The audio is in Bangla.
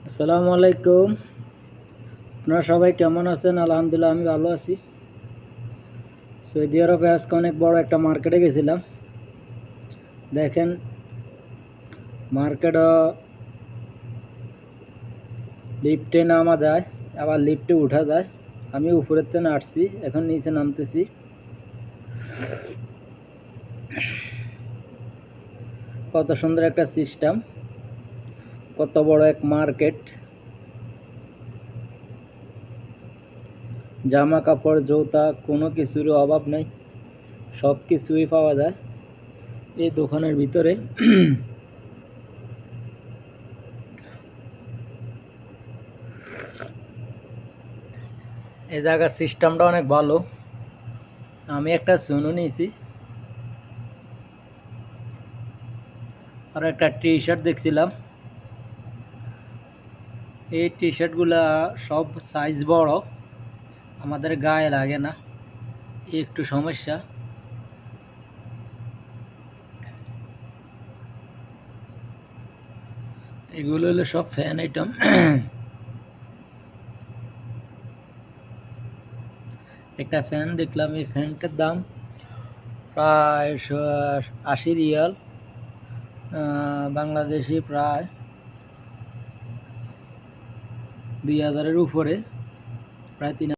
আসসালামু আলাইকুম। আপনারা সবাই কেমন আছেন? আলহামদুলিল্লাহ আমি ভালো আছি। সৌদি আরবে আজকে অনেক বড় একটা মার্কেটে গেছিলাম। দেখেন মার্কেটে লিফটে নামা যায়, আবার লিফটে উঠা যায়। আমি উপরের থেকে আসছি, এখন নিচে নামতেছি। কত সুন্দর একটা সিস্টেম, কত বড় এক মার্কেট। জামা কাপড় জুতা কোনো কিছুর অভাব নেই, সব কিছুই পাওয়া যায় এই দোকানের ভিতরে। এই জায়গার সিস্টেমটা অনেক ভালো। আমি একটা সুনো নিয়েছি, আর একটা টি শার্ট দেখছিলাম। এই টি শার্টগুলা সব সাইজ বড়, আমাদের গায়ে লাগে না, একটু সমস্যা। এগুলো হলো সব ফ্যান আইটেম। একটা ফ্যান দেখলাম, এই ফ্যানটার দাম প্রায় 80 রিয়াল, বাংলাদেশি প্রায় 2000-এর উপরে, প্রায় 3